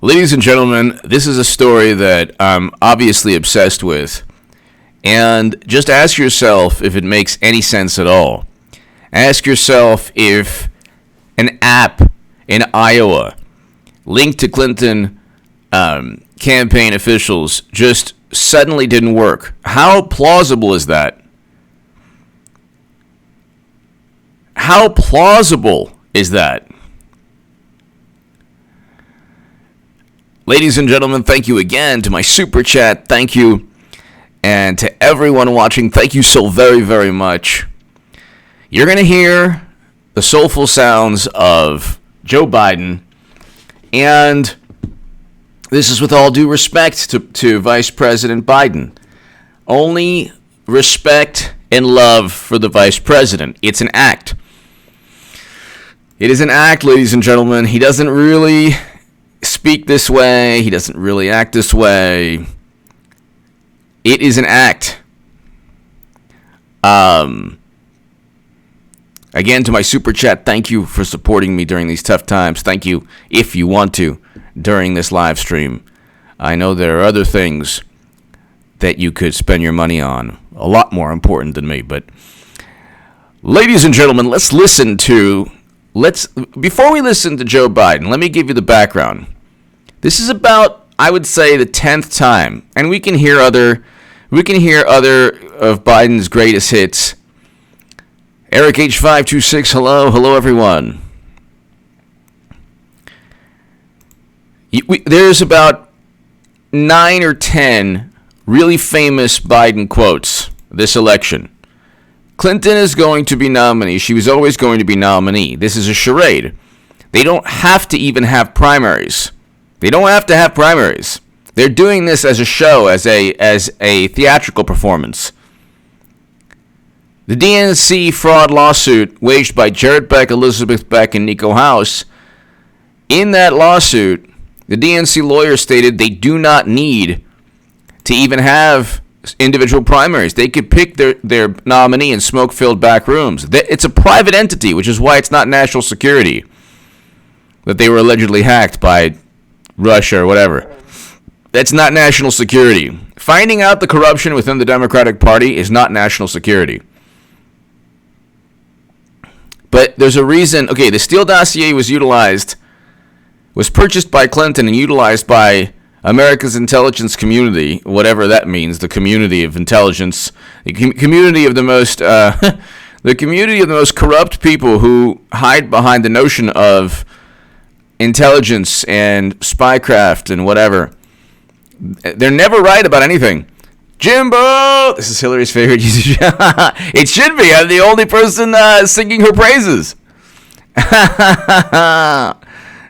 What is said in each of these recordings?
Ladies and gentlemen, this is a story that I'm obviously obsessed with. And just ask yourself if it makes any sense at all. Ask yourself if an app in Iowa linked to Clinton campaign officials just suddenly didn't work. How plausible is that? How plausible is that? Ladies and gentlemen, thank you again to my super chat. Thank you. And to everyone watching, thank you so very, very much. You're going to hear the soulful sounds of Joe Biden. And this is with all due respect to Vice President Biden. Only respect and love for the Vice President. It's an act. It is an act, ladies and gentlemen. He doesn't really speak this way. He doesn't really act this way. It is an act. Again, to my super chat, thank you for supporting me during these tough times. Thank you, if you want to, during this live stream. I know there are other things that you could spend your money on, a lot more important than me. But, ladies and gentlemen, before we listen to Joe Biden, let me give you the background. This is about, I would say, the 10th time, and we can hear other of Biden's greatest hits. Eric H526, hello everyone. There's about 9 or 10 really famous Biden quotes this election. Clinton is going to be nominee. She was always going to be nominee. This is a charade. They don't have to even have primaries. They don't have to have primaries. They're doing this as a show, as a theatrical performance. The DNC fraud lawsuit waged by Jared Beck, Elizabeth Beck, and Nico House. In that lawsuit, the DNC lawyer stated they do not need to even have individual primaries. They could pick their nominee in smoke-filled back rooms. It's a private entity, which is why it's not national security that they were allegedly hacked by Russia or whatever. That's not national security. Finding out the corruption within the Democratic Party is not national security. But there's a reason. Okay, the Steele dossier was purchased by Clinton and utilized by America's intelligence community, whatever that means, the community of intelligence, the community of the most, the community of the most corrupt people who hide behind the notion of intelligence and spycraft and whatever. They're never right about anything. Jimbo! This is Hillary's favorite usage. It should be. I'm the only person singing her praises.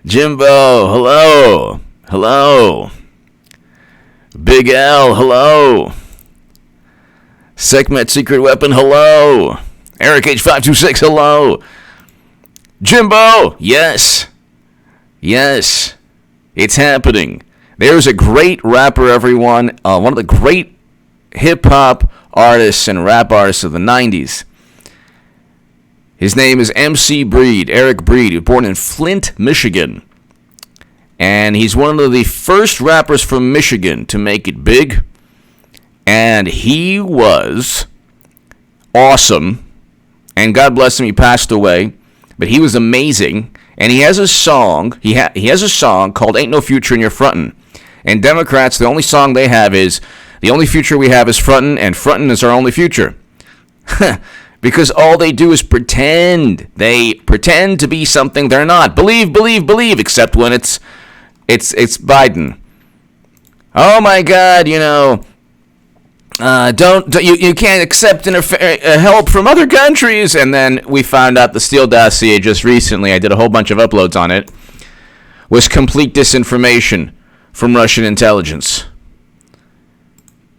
Jimbo, hello. Hello. Big L, hello. Sekhmet Secret Weapon, hello. Eric H526, hello. Jimbo, yes. Yes. It's happening. There's a great rapper, everyone. One of the great hip-hop artists and rap artists of the 90s. His name is MC Breed, Eric Breed. He was born in Flint, Michigan. And he's one of the first rappers from Michigan to make it big. And he was awesome. And God bless him, he passed away. But he was amazing. And he has a song. He has a song called Ain't No Future in Your Frontin'. And Democrats, the only song they have is, the only future we have is frontin', and frontin' is our only future. Because all they do is pretend. They pretend to be something they're not. Believe, except when it's Biden. Oh my God, you can't accept help from other countries. And then we found out the Steele dossier just recently. I did a whole bunch of uploads on it. Was complete disinformation from Russian intelligence.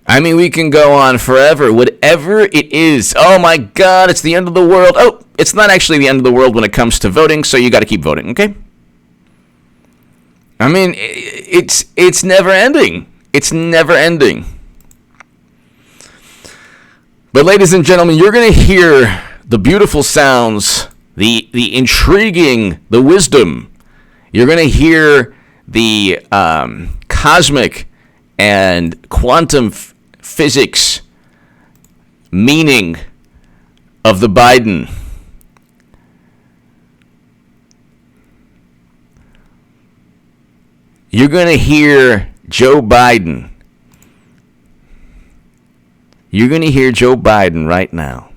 I mean, we can go on forever. Whatever it is. Oh my God, it's the end of the world. Oh, it's not actually the end of the world when it comes to voting, so you got to keep voting, okay? I mean, it's never ending. It's never ending. But ladies and gentlemen, you're going to hear the beautiful sounds, the intriguing, the wisdom. You're going to hear the cosmic and quantum physics meaning of the Biden. You're going to hear Joe Biden. You're going to hear Joe Biden right now.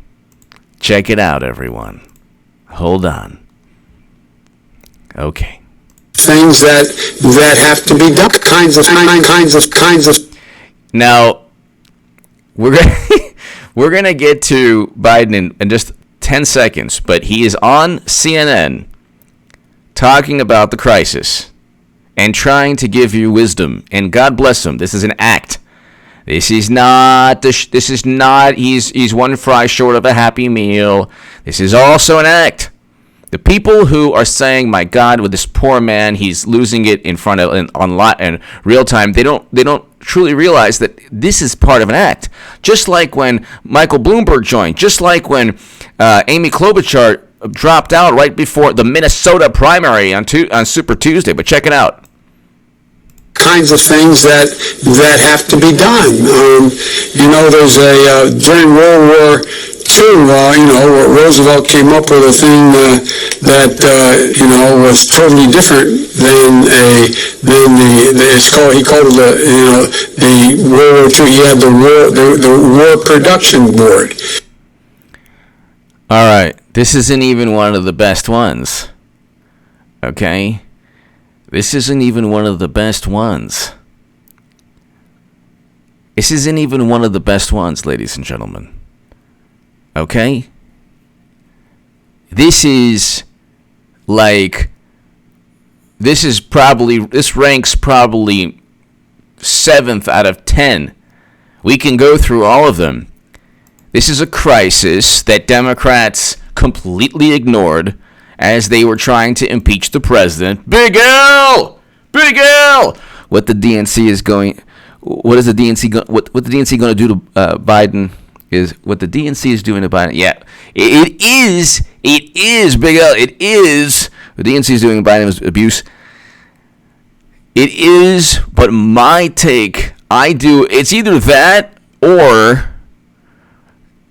Check it out, everyone. Hold on. Okay. Things that have to be done. Kinds of. Now, we're gonna get to Biden in just 10 seconds, but he is on CNN talking about the crisis and trying to give you wisdom. And God bless him. This is an act. This is not. He's one fry short of a happy meal. This is also an act. The people who are saying, "My God, with this poor man, he's losing it in front of in real time," they don't truly realize that this is part of an act. Just like when Michael Bloomberg joined, just like when Amy Klobuchar dropped out right before the Minnesota primary on Super Tuesday. But check it out. Kinds of things that have to be done. There's during World War II, where Roosevelt came up with a thing that was totally different than he called it the World War II. He had the War Production Board. All right, this isn't even one of the best ones. Okay. This isn't even one of the best ones. This isn't even one of the best ones, ladies and gentlemen. Okay? This ranks probably 7th out of 10. We can go through all of them. This is a crisis that Democrats completely ignored as they were trying to impeach the president. Big L! Big L! What the DNC is going... What is the DNC... What the DNC going to do to Biden is... What the DNC is doing to Biden... Yeah. It is, Big L. It is... The DNC is doing Biden's abuse. It is, but my take... It's either that or...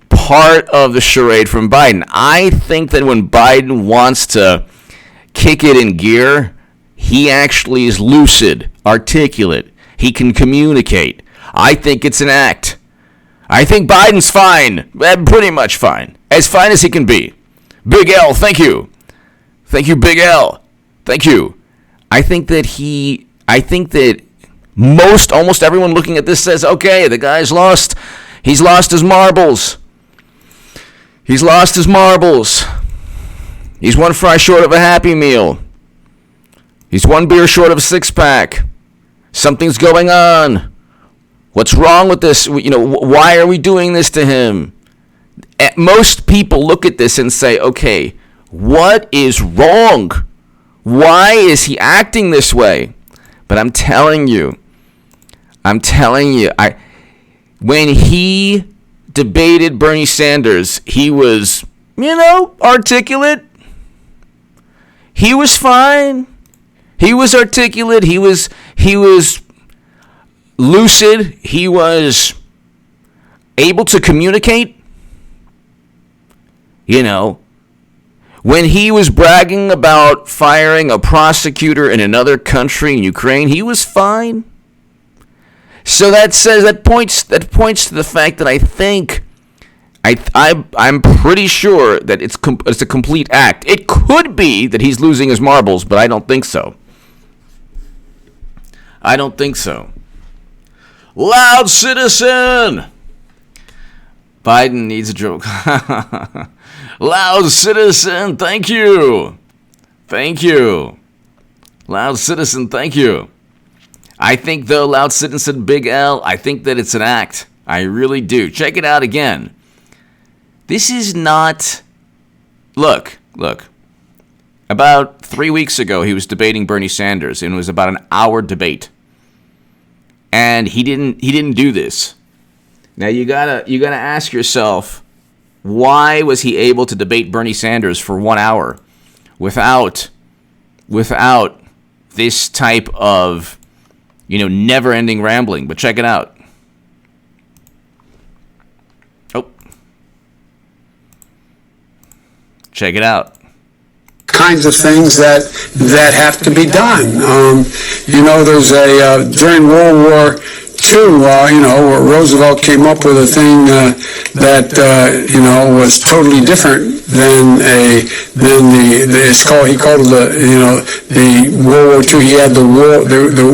part of the charade from Biden. I think that when Biden wants to kick it in gear, he actually is lucid, articulate. He can communicate. I think it's an act. I think Biden's fine, pretty much fine, as fine as he can be. Big L, thank you. Thank you, Big L. Thank you. I think that almost everyone looking at this says, okay, the guy's lost. He's lost his marbles. He's lost his marbles. He's one fry short of a Happy Meal. He's one beer short of a six-pack. Something's going on. What's wrong with this? Why are we doing this to him? Most people look at this and say, okay, what is wrong? Why is he acting this way? But I'm telling you, when he debated Bernie Sanders, he was, articulate. He was fine. He was articulate. He was lucid. He was able to communicate. When he was bragging about firing a prosecutor in another country, in Ukraine, he was fine. So that points to the fact that I think I'm pretty sure that it's a complete act. It could be that he's losing his marbles, but I don't think so. I don't think so. Loud citizen! Biden needs a joke. Loud citizen, thank you. Thank you. Loud citizen, thank you. I think, though, Loud Citizen Big L, I think that it's an act. I really do. Check it out again. This is not... Look. About 3 weeks ago, he was debating Bernie Sanders, and it was about an hour debate. And he didn't do this. Now, you gotta ask yourself, why was he able to debate Bernie Sanders for 1 hour without this type of, never-ending rambling. But check it out. Oh. Check it out. Kinds of things that have to be done. There's during World War II, where Roosevelt came up with a thing that was totally different than he called it the World War II. He had the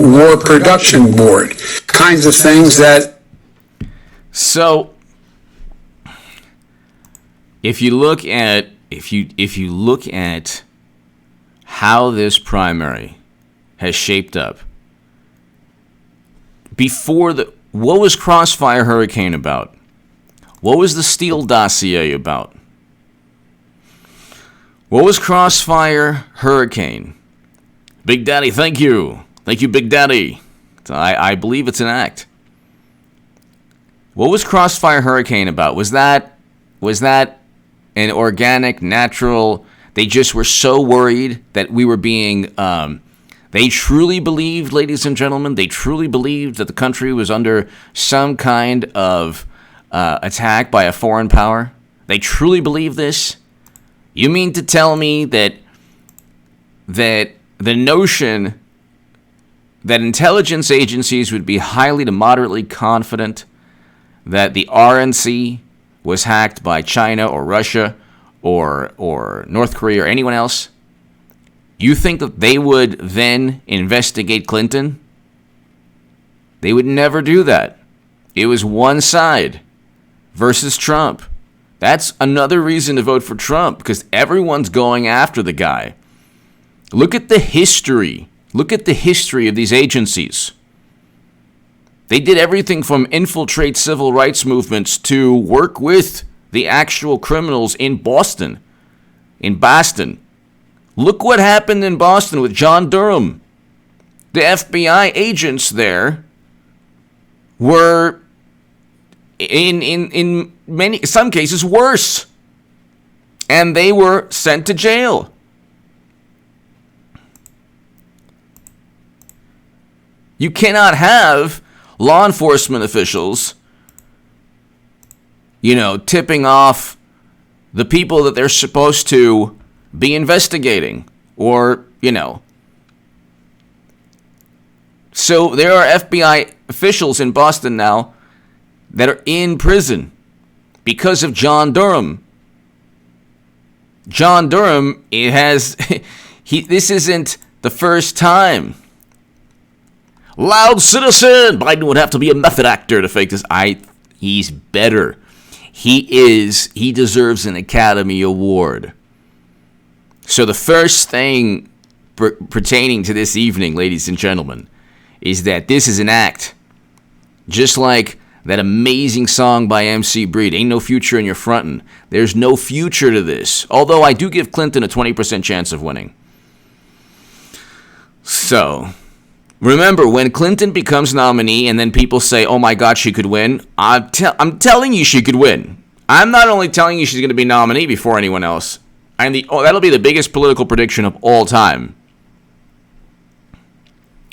War Production Board. Kinds of things that. So, if you look at how this primary has shaped up, what was Crossfire Hurricane about? What was the Steele dossier about? What was Crossfire Hurricane? Big Daddy, thank you. Thank you, Big Daddy. I believe it's an act. What was Crossfire Hurricane about? Was that an organic, natural? They just were so worried that we were being. They truly believed, ladies and gentlemen, that the country was under some kind of attack by a foreign power. They truly believe this. You mean to tell me that the notion that intelligence agencies would be highly to moderately confident that the RNC was hacked by China or Russia or North Korea or anyone else? You think that they would then investigate Clinton? They would never do that. It was one side versus Trump. That's another reason to vote for Trump, because everyone's going after the guy. Look at the history. Look at the history of these agencies. They did everything from infiltrate civil rights movements to work with the actual criminals in Boston. Look what happened in Boston with John Durham. The FBI agents there were, in some cases, worse. And they were sent to jail. You cannot have law enforcement officials, tipping off the people that they're supposed to be investigating, or. So there are FBI officials in Boston now that are in prison because of John Durham. John Durham, this isn't the first time. Loud citizen! Biden would have to be a method actor to fake this. He's better. He deserves an Academy Award. So the first thing pertaining to this evening, ladies and gentlemen, is that this is an act. Just like that amazing song by MC Breed, Ain't No Future in Your Frontin'. There's no future to this. Although I do give Clinton a 20% chance of winning. So, remember, when Clinton becomes nominee and then people say, oh my God, she could win, I'm telling you she could win. I'm not only telling you she's going to be nominee before anyone else. That'll be the biggest political prediction of all time.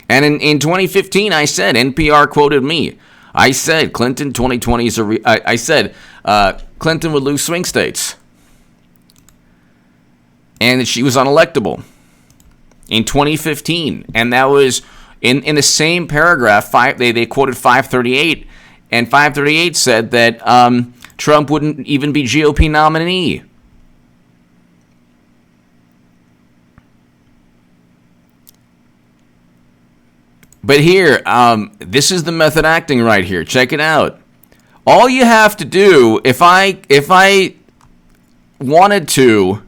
And in 2015, I said, NPR quoted me. I said Clinton 2020 is I said Clinton would lose swing states, and that she was unelectable in 2015. And that was in the same paragraph. They quoted 538, and 538 said that Trump wouldn't even be GOP nominee. But here, this is the method acting right here. Check it out. All you have to do, if I wanted to,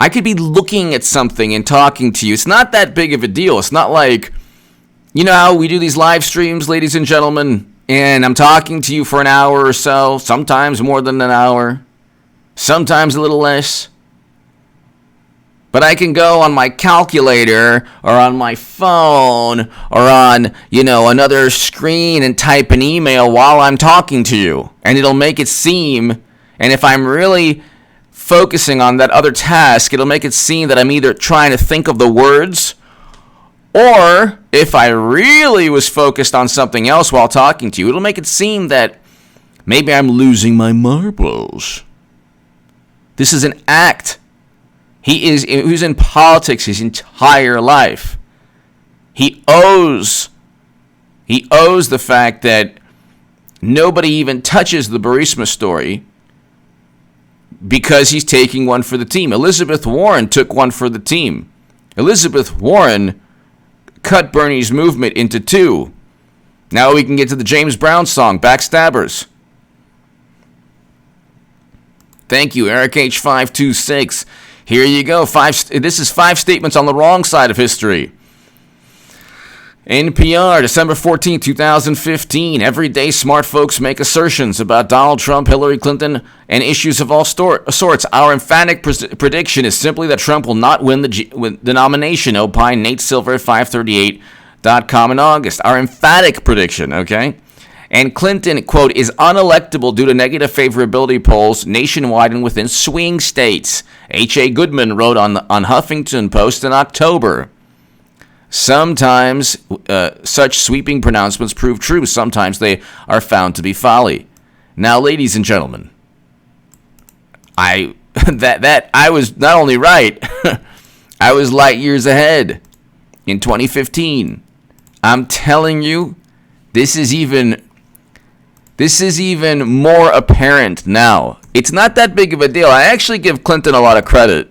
I could be looking at something and talking to you. It's not that big of a deal. It's not like, how we do these live streams, ladies and gentlemen, and I'm talking to you for an hour or so, sometimes more than an hour, sometimes a little less. But I can go on my calculator or on my phone or on, another screen and type an email while I'm talking to you. And it'll make it seem, and if I'm really focusing on that other task, it'll make it seem that I'm either trying to think of the words Or if I really was focused on something else while talking to you, it'll make it seem that maybe I'm losing my marbles. This is an act. He was in politics his entire life. He owes the fact that nobody even touches the Burisma story because he's taking one for the team. Elizabeth Warren took one for the team. Elizabeth Warren cut Bernie's movement into two. Now we can get to the James Brown song, Backstabbers. Thank you, Eric H526. Here you go. This is 5 statements on the wrong side of history. NPR, December 14, 2015. Every day, smart folks make assertions about Donald Trump, Hillary Clinton, and issues of all sorts. Our emphatic prediction is simply that Trump will not win the nomination, opined Nate Silver at 538.com in August. Our emphatic prediction, okay? And Clinton, quote, is unelectable due to negative favorability polls nationwide and within swing states. H.A. Goodman wrote on Huffington Post in October. Sometimes such sweeping pronouncements prove true. Sometimes they are found to be folly. Now, ladies and gentlemen, I was not only right, I was light years ahead in 2015. I'm telling you, this is even more apparent now. It's not that big of a deal. I actually give Clinton a lot of credit.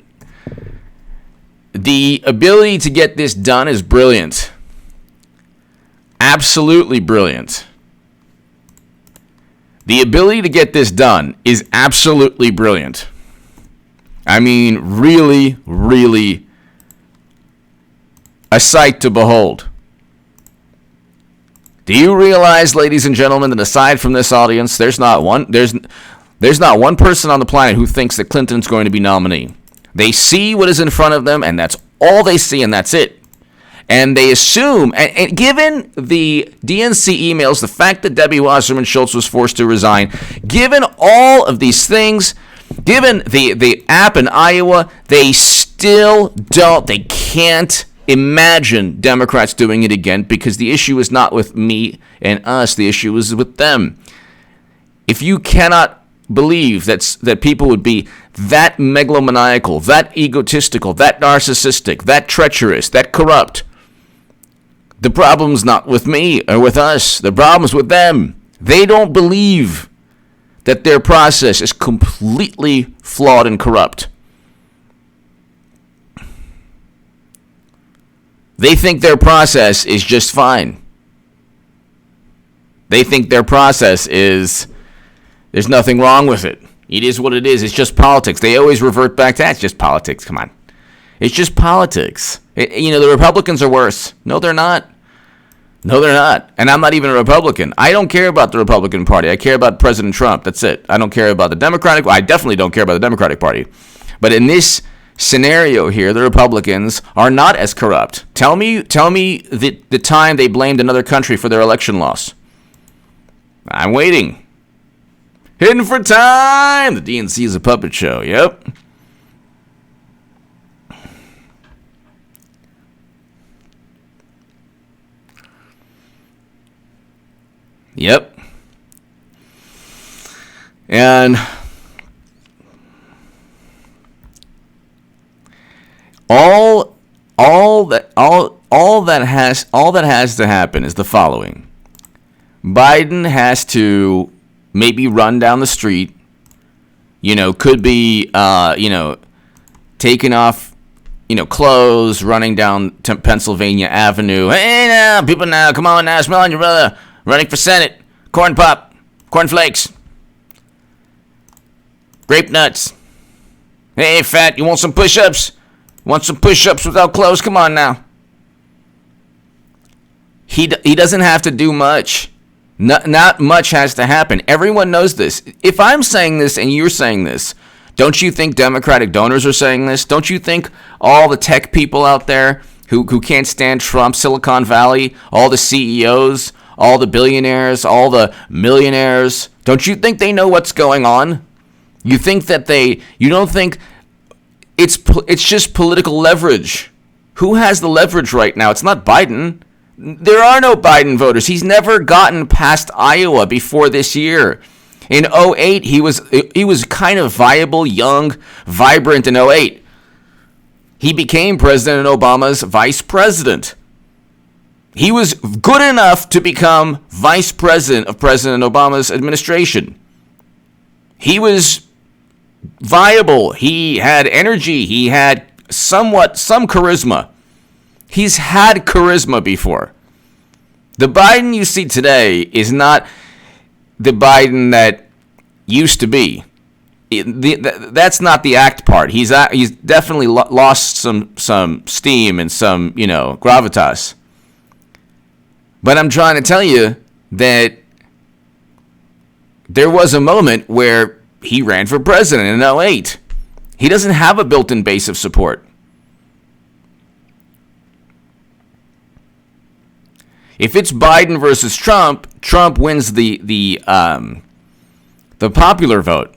The ability to get this done is brilliant. Absolutely brilliant. The ability to get this done is absolutely brilliant. I mean, really, really a sight to behold. Do you realize, ladies and gentlemen, that aside from this audience, there's not one person on the planet who thinks that Clinton's going to be nominee. They see what is in front of them, and that's all they see, and that's it. And they assume, and given the DNC emails, the fact that Debbie Wasserman Schultz was forced to resign, given all of these things, given the app in Iowa, they can't imagine Democrats doing it again because the issue is not with me and us, the issue is with them. If you cannot believe that people would be that megalomaniacal, that egotistical, that narcissistic, that treacherous, that corrupt, the problem's not with me or with us. The problem's with them. They don't believe that their process is completely flawed and corrupt. They think their process is just fine. They think their process is, there's nothing wrong with it. It is what it is. It's just politics. They always revert back to, it's just politics. Come on. It's just politics. The Republicans are worse. No, they're not. No, they're not. And I'm not even a Republican. I don't care about the Republican Party. I care about President Trump. That's it. I don't care about the Democratic. I definitely don't care about the Democratic Party. But in this scenario here, the Republicans are not as corrupt. Tell me the time they blamed another country for their election loss. I'm waiting. Hidden for time. The DNC is a puppet show. Yep. Yep. And all that has to happen is the following. Biden has to maybe run down the street, could be, taking off, clothes, running down Pennsylvania Avenue. Hey now, people now, come on now, smell on your brother. Running for Senate. Corn pop. Corn flakes. Grape nuts. Hey, fat, you want some push-ups? Want some push-ups without clothes? Come on now. He doesn't have to do much. Not much has to happen. Everyone knows this. If I'm saying this and you're saying this, don't you think Democratic donors are saying this? Don't you think all the tech people out there who can't stand Trump, Silicon Valley, all the CEOs, all the billionaires, all the millionaires, don't you think they know what's going on? You think that you don't think it's just political leverage. Who has the leverage right now? It's not Biden. There are no Biden voters. He's never gotten past Iowa before this year. In 2008, he was kind of viable, young, vibrant in 2008. He became President Obama's vice president. He was good enough to become vice president of President Obama's administration. He was viable. He had energy. He had some charisma. He's had charisma before. The Biden you see today is not the Biden that used to be. That's not the act part. He's definitely lost some steam and some, gravitas. But I'm trying to tell you that there was a moment where he ran for president in 2008. He doesn't have a built-in base of support. If it's Biden versus Trump, Trump wins the popular vote.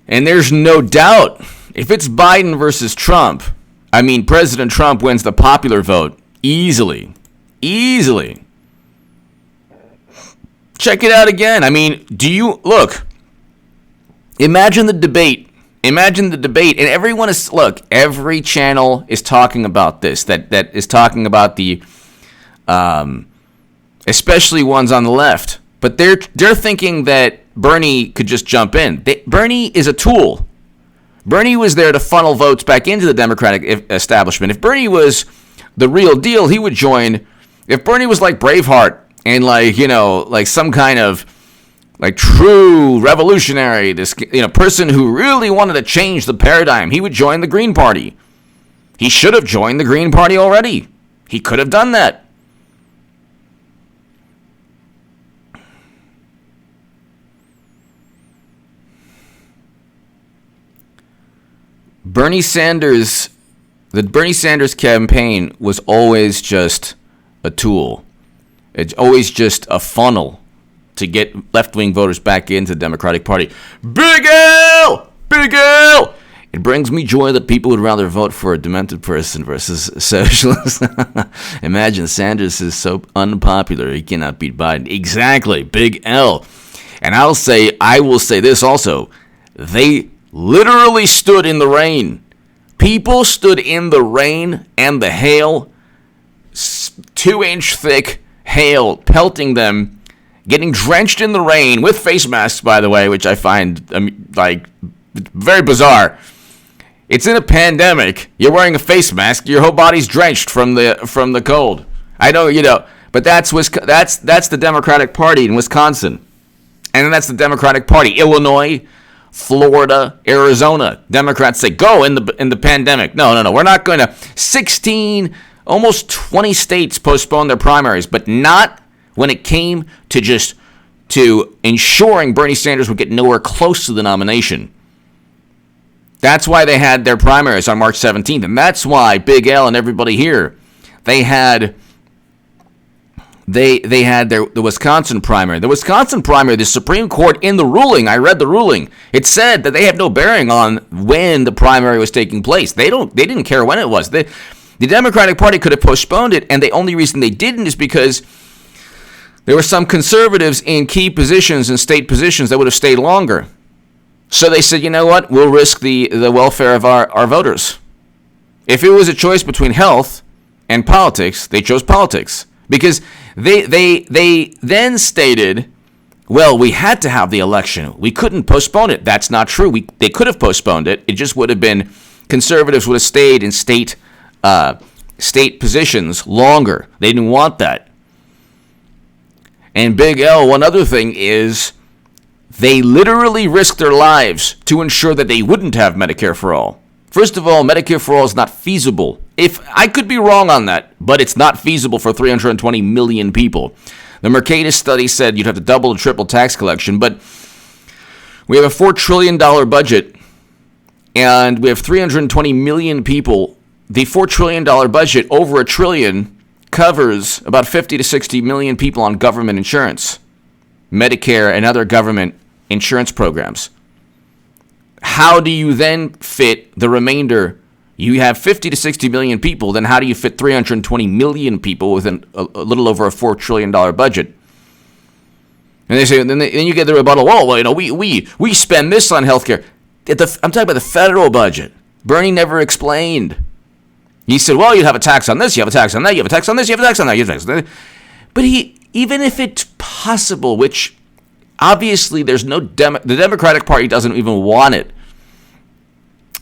And there's no doubt, if it's Biden versus Trump, President Trump wins the popular vote easily. Easily. Check it out again. Imagine the debate. And everyone every channel is talking about this, that is talking about the, especially ones on the left. But they're thinking that Bernie could just jump in. Bernie is a tool. Bernie was there to funnel votes back into the Democratic establishment. If Bernie was the real deal, he would join. If Bernie was like Braveheart and like some kind of like true revolutionary, this person who really wanted to change the paradigm, he would join the Green Party. He should have joined the Green Party already. He could have done that. The Bernie Sanders campaign was always just a tool. It's always just a funnel to get left-wing voters back into the Democratic Party. Big L! Big L! It brings me joy that people would rather vote for a demented person versus a socialist. Imagine Sanders is so unpopular he cannot beat Biden. Exactly, Big L. And I will say this also. They literally stood in the rain. People stood in the rain and the hail, 2-inch thick hail pelting them, getting drenched in the rain with face masks, by the way, which I find very bizarre. It's in a pandemic. You're wearing a face mask. Your whole body's drenched from the cold. I know, but that's the Democratic Party in Wisconsin, and that's the Democratic Party. Illinois, Florida, Arizona. Democrats say go in the pandemic. No. We're not going to. 16, almost 20 states postponed their primaries, but not when it came to ensuring Bernie Sanders would get nowhere close to the nomination. That's why they had their primaries on March 17th, and that's why Big L and everybody here, they had the Wisconsin primary. The Wisconsin primary, the Supreme Court in the ruling, I read the ruling, it said that they have no bearing on when the primary was taking place. They didn't care when it was. The Democratic Party could have postponed it, and the only reason they didn't is because there were some conservatives in key positions and state positions that would have stayed longer. So they said, you know what, we'll risk the welfare of our voters. If it was a choice between health and politics, they chose politics. Because they then stated, well, we had to have the election. We couldn't postpone it. That's not true. They could have postponed it. It just would have been, conservatives would have stayed in state positions longer. They didn't want that. And Big L, one other thing is, they literally risked their lives to ensure that they wouldn't have Medicare for all. First of all, Medicare for all is not feasible. If I could be wrong on that, but it's not feasible for 320 million people. The Mercatus study said you'd have to double or triple tax collection, but we have a $4 trillion budget, and we have 320 million people. The $4 trillion budget, over $1 trillion, covers about 50 to 60 million people on government insurance, Medicare and other government insurance programs. How do you then fit the remainder? You have 50 to 60 million people, then how do you fit 320 million people within a little over a $4 trillion budget? And they say, then you get the rebuttal, well, we spend this on healthcare. I'm talking about the federal budget. Bernie never explained. He said, well, you have a tax on this, you have a tax on that, you have a tax on this, you have a tax on that, you have a tax on that. But even if it's possible, which obviously there's no, the Democratic Party doesn't even want it.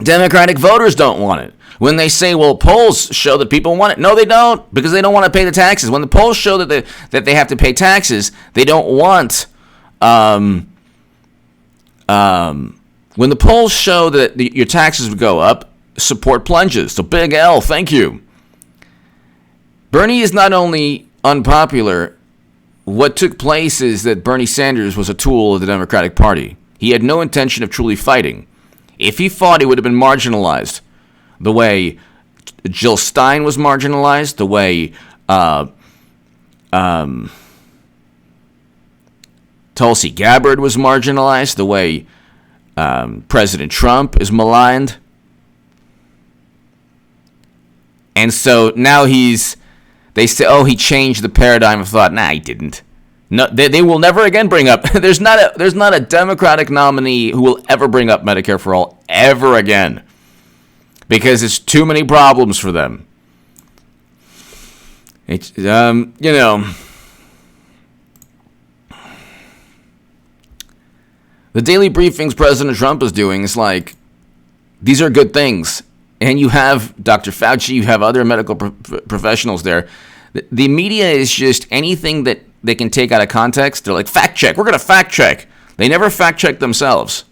Democratic voters don't want it. When they say, well, polls show that people want it. No, they don't, because they don't want to pay the taxes. When the polls show that they have to pay taxes, they don't want. When the polls show that your taxes would go up, support plunges. So big L, thank you. Bernie is not only unpopular. What took place is that Bernie Sanders was a tool of the Democratic Party. He had no intention of truly fighting. If he fought, he would have been marginalized. The way Jill Stein was marginalized, the way Tulsi Gabbard was marginalized, the way President Trump is maligned. And so now they say, oh, he changed the paradigm of thought. Nah, he didn't. No, they will never again bring up. There's not a Democratic nominee who will ever bring up Medicare for all ever again, because it's too many problems for them. It's the daily briefings President Trump is doing is like, these are good things, and you have Dr. Fauci, you have other medical professionals there. The media is just anything that they can take out of context. They're like, fact check. We're going to fact check. They never fact check themselves.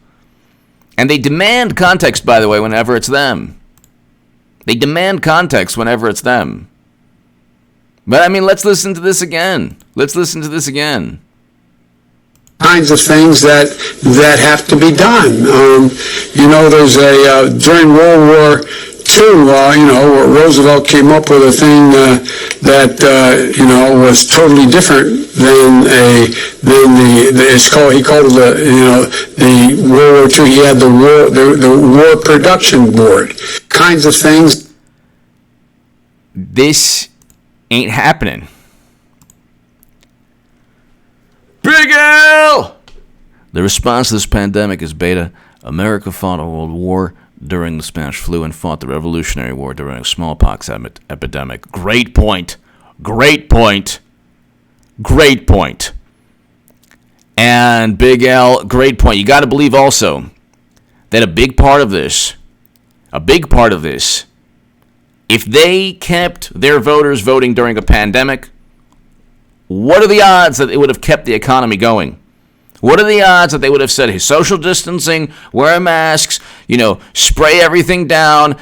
And they demand context, by the way, whenever it's them. They demand context whenever it's them. But, I mean, let's listen to this again. Kinds of things that have to be done. There's during World War II, Roosevelt came up with a thing that was totally different than he called it the World War II. He had the War Production Board. Kinds of things. This ain't happening. Big L! The response to this pandemic is beta. America fought a world war during the Spanish flu and fought the Revolutionary War during a smallpox epidemic. Great point. And Big L, great point. You got to believe also that a big part of this, if they kept their voters voting during a pandemic, what are the odds that it would have kept the economy going? What are the odds that they would have said, hey, social distancing, wear masks, spray everything down,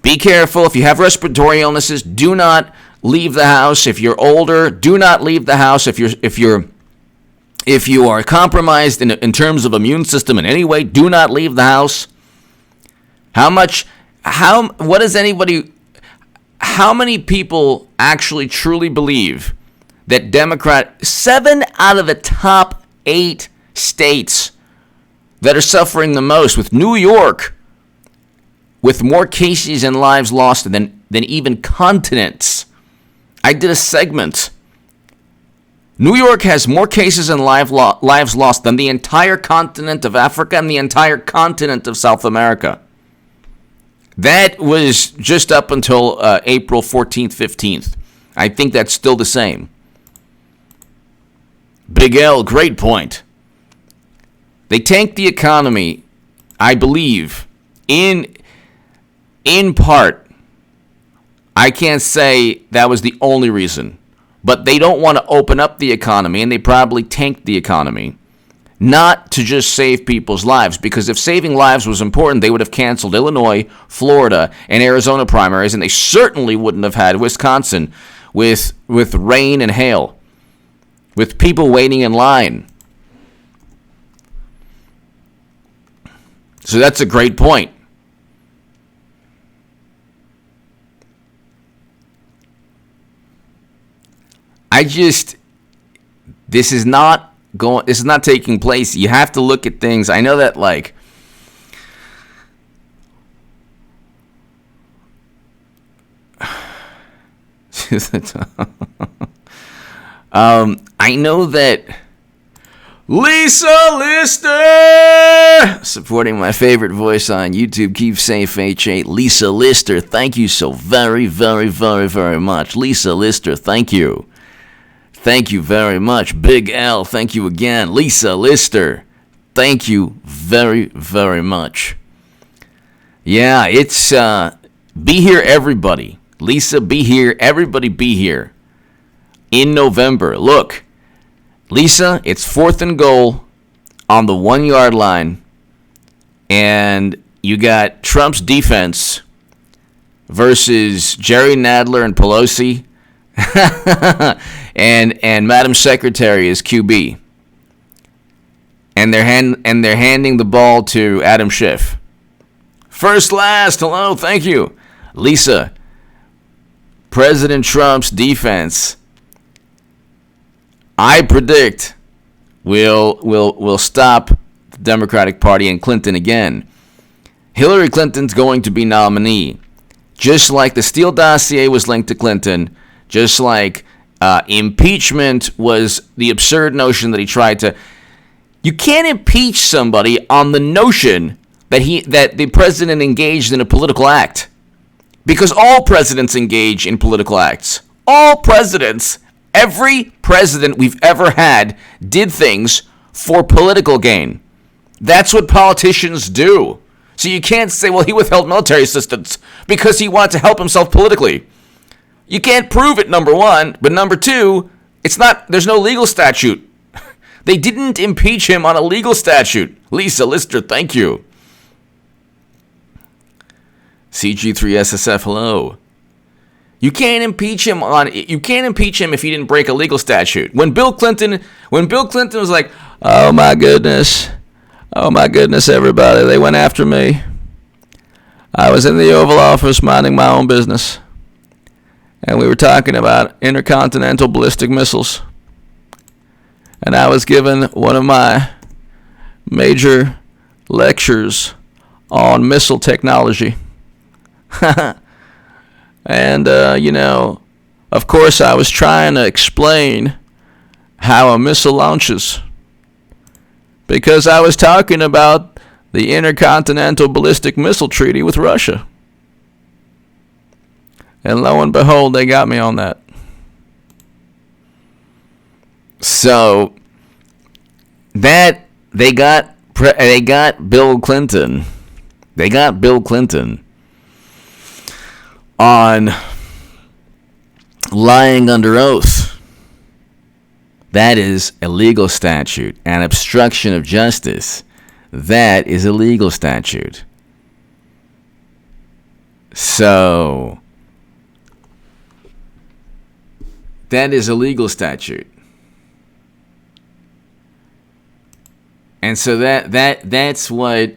be careful. If you have respiratory illnesses, do not leave the house. If you're older, do not leave the house. If you are compromised in terms of immune system in any way, do not leave the house. How many people actually truly believe that 7 out of the top 8 states that are suffering the most, with New York with more cases and lives lost than even continents. I did a segment. New York has more cases and lives lost than the entire continent of Africa and the entire continent of South America. That was just up until April 14th, 15th. I think that's still the same. Big L, great point. They tanked the economy, I believe, in part. I can't say that was the only reason, but they don't want to open up the economy, and they probably tanked the economy, not to just save people's lives, because if saving lives was important, they would have canceled Illinois, Florida, and Arizona primaries, and they certainly wouldn't have had Wisconsin with rain and hail, with people waiting in line. So that's a great point. This is not taking place. You have to look at things. I know that, to the top. I know that Lisa Lister, supporting my favorite voice on YouTube, Keep Safe H8. Lisa Lister, thank you so very, very, very, very much. Lisa Lister, thank you. Thank you very much. Big L, thank you again. Lisa Lister, thank you very, very much. Yeah, it's, be here, everybody. Lisa, be here. Everybody be here. In November. Look, Lisa, it's 4th and goal on the 1-yard line. And you got Trump's defense versus Jerry Nadler and Pelosi. and Madam Secretary is QB. And they're handing the ball to Adam Schiff. First, last, hello, thank you. Lisa, President Trump's defense, I predict, will stop the Democratic Party and Clinton again. Hillary Clinton's going to be nominee. Just like the Steele dossier was linked to Clinton, just like impeachment was the absurd notion that he tried to... You can't impeach somebody on the notion that the president engaged in a political act. Because all presidents engage in political acts. All presidents, every president we've ever had did things for political gain. That's what politicians do. So you can't say, well, he withheld military assistance because he wanted to help himself politically. You can't prove it, number one. But number two, there's no legal statute. They didn't impeach him on a legal statute. Lisa Lister, thank you. CG3SSF, hello. You can't impeach him if he didn't break a legal statute. When Bill Clinton was like, oh my goodness, everybody, they went after me. I was in the Oval Office minding my own business, and we were talking about intercontinental ballistic missiles. And I was given one of my major lectures on missile technology. And, of course, I was trying to explain how a missile launches. Because I was talking about the Intercontinental Ballistic Missile Treaty with Russia. And lo and behold, they got me on that. So, they got Bill Clinton. They got Bill Clinton on lying under oath. That is a legal statute. And obstruction of justice, that is a legal statute. So, that is a legal statute. And so that's what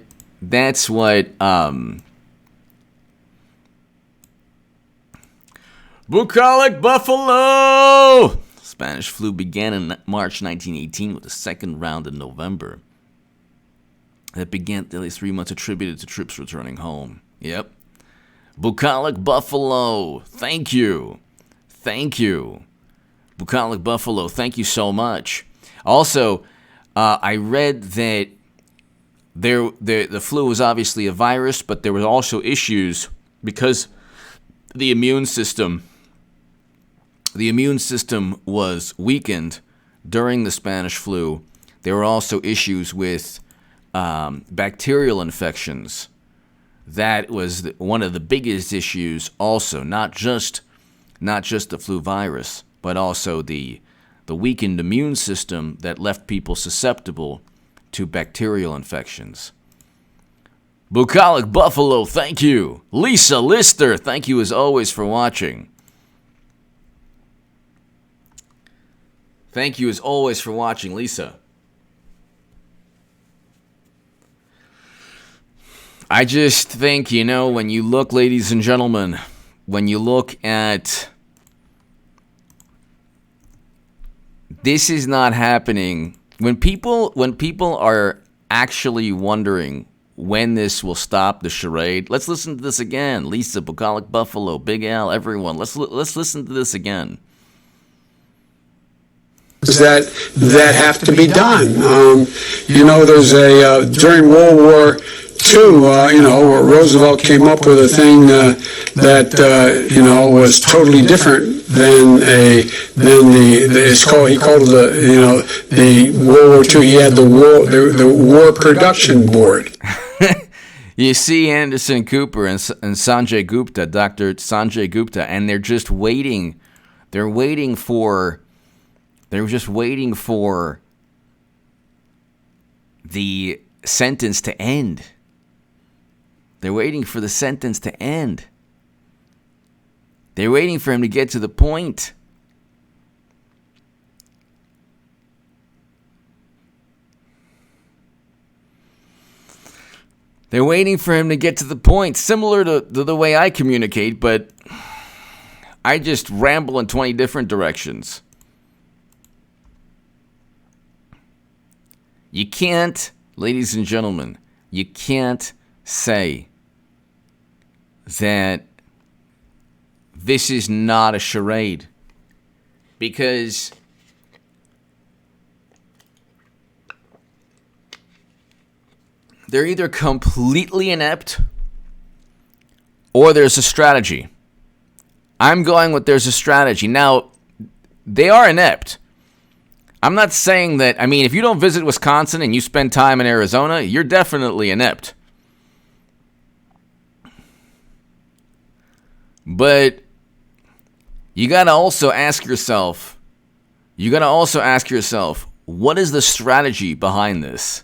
Bucolic Buffalo! Spanish flu began in March 1918 with the second round in November. That began at least 3 months attributed to troops returning home. Yep. Bucolic Buffalo, thank you. Thank you. Bucolic Buffalo, thank you so much. Also, I read that the flu was obviously a virus, but there were also issues because the immune system was weakened during the Spanish flu. There were also issues with bacterial infections. That was one of the biggest issues also, not just the flu virus, but also the weakened immune system that left people susceptible to bacterial infections. Bucolic Buffalo, thank you. Lisa Lister, thank you as always for watching. Thank you as always for watching, Lisa. I just think, when you look, ladies and gentlemen, when you look at... This is not happening. When people are actually wondering when this will stop, the charade. Let's listen to this again. Lisa, Bucolic Buffalo, Big Al, everyone. Let's listen to this again. That have to be done. There's during World War II, where Roosevelt came up with a thing that was totally different than he called the World War II. He had the War Production Board. You see Anderson Cooper and Sanjay Gupta, Dr. Sanjay Gupta, and they're just waiting. They're just waiting for the sentence to end. They're waiting for the sentence to end. They're waiting for him to get to the point. They're waiting for him to get to the point, similar to the way I communicate, but I just ramble in 20 different directions. You can't, ladies and gentlemen, you can't say that this is not a charade, because they're either completely inept or there's a strategy. I'm going with there's a strategy. Now, they are inept. I'm not saying that, if you don't visit Wisconsin and you spend time in Arizona, you're definitely inept. But you got to also ask yourself, what is the strategy behind this?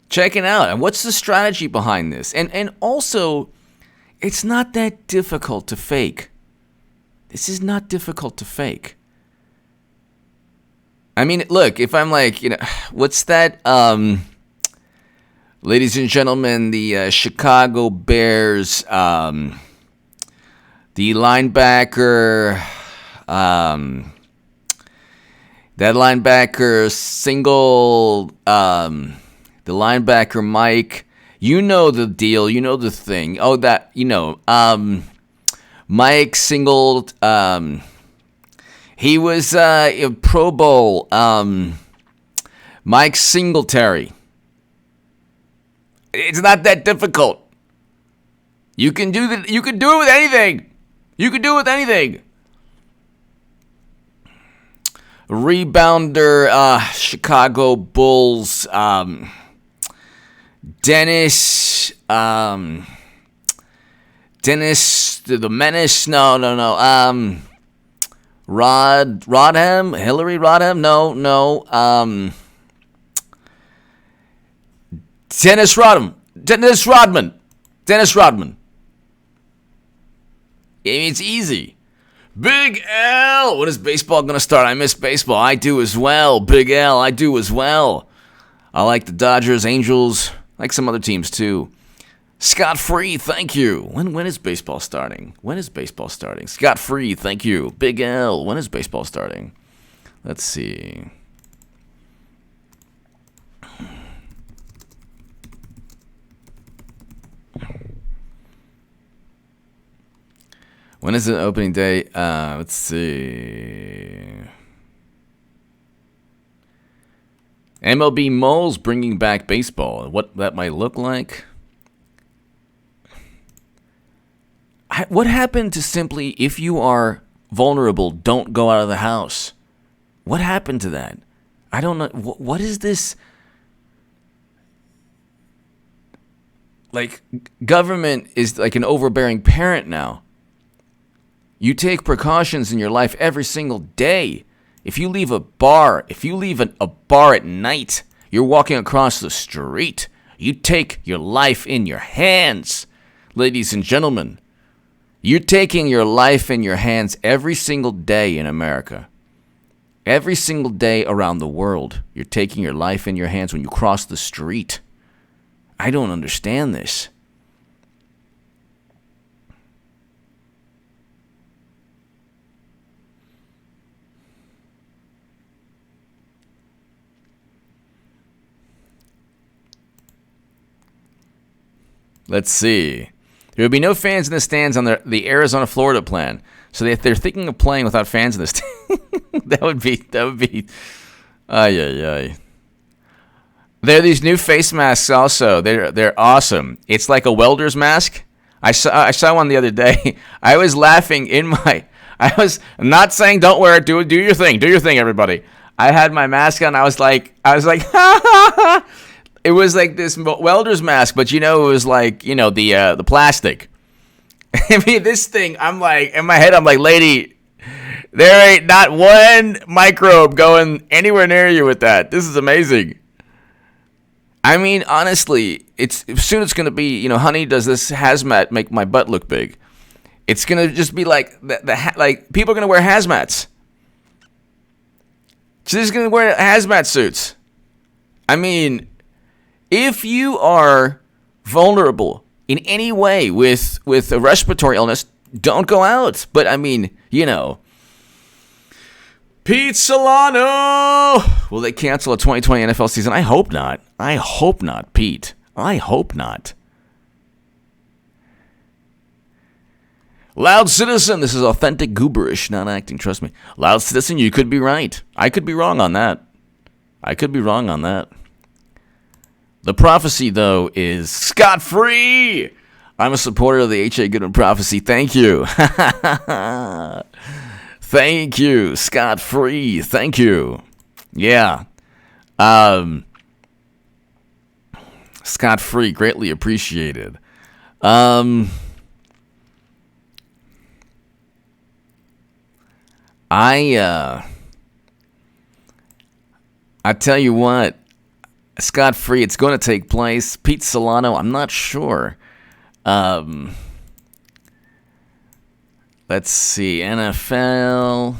Check it out. And what's the strategy behind this? And also, it's not that difficult to fake. This is not difficult to fake. Look, if I'm like, what's that, ladies and gentlemen, the Chicago Bears, the linebacker, that linebacker single, the linebacker Mike, you know the deal, you know the thing. Oh, that, Mike singled, he was a Pro Bowl. Mike Singletary. It's not that difficult. You can do that. You can do it with anything. Rebounder, Chicago Bulls. Dennis. Dennis the Menace. No. Hillary Rodham? No. Dennis Rodman. It's easy. Big L. When is baseball going to start? I miss baseball. I do as well. Big L. I do as well. I like the Dodgers, Angels, I like some other teams too. Scott Free, thank you. When is baseball starting? Scott Free, thank you. Big L, when is baseball starting? Let's see. When is the opening day? Let's see. MLB Moles bringing back baseball. What that might look like. What happened to simply, if you are vulnerable, don't go out of the house? What happened to that? I don't know. What is this? Like, government is like an overbearing parent now. You take precautions in your life every single day. If you leave a bar, a bar at night, you're walking across the street, you take your life in your hands. Ladies and gentlemen, you're taking your life in your hands every single day in America. Every single day around the world, you're taking your life in your hands when you cross the street. I don't understand this. Let's see. There would be no fans in the stands on the Arizona-Florida plan. So they're thinking of playing without fans in the stands. that would be. Ay. There are these new face masks also. They're awesome. It's like a welder's mask. I saw one the other day. I was laughing I was not saying don't wear it. Do your thing. Do your thing, everybody. I had my mask on. I was like, ha ha ha. It was like this welder's mask, but it was like, the plastic. I mean, this thing, I'm like, in my head, I'm like, lady, there ain't not one microbe going anywhere near you with that. This is amazing. I mean, honestly, soon it's going to be, honey, does this hazmat make my butt look big? It's going to just be like, like people are going to wear hazmats. So they're just going to wear hazmat suits. I mean, if you are vulnerable in any way with a respiratory illness, don't go out. But I mean, Pete Solano. Will they cancel a 2020 NFL season? I hope not. I hope not, Pete. I hope not. Loud Citizen. This is authentic gooberish, not acting. Trust me. Loud Citizen, you could be right. I could be wrong on that. The prophecy, though, is scot-free. I'm a supporter of the H.A. Goodman prophecy. Thank you. Thank you. Scot-free. Thank you. Yeah. Scot-free. Greatly appreciated. I tell you what. Scot-free, it's going to take place. Pete Solano, I'm not sure. Let's see. NFL.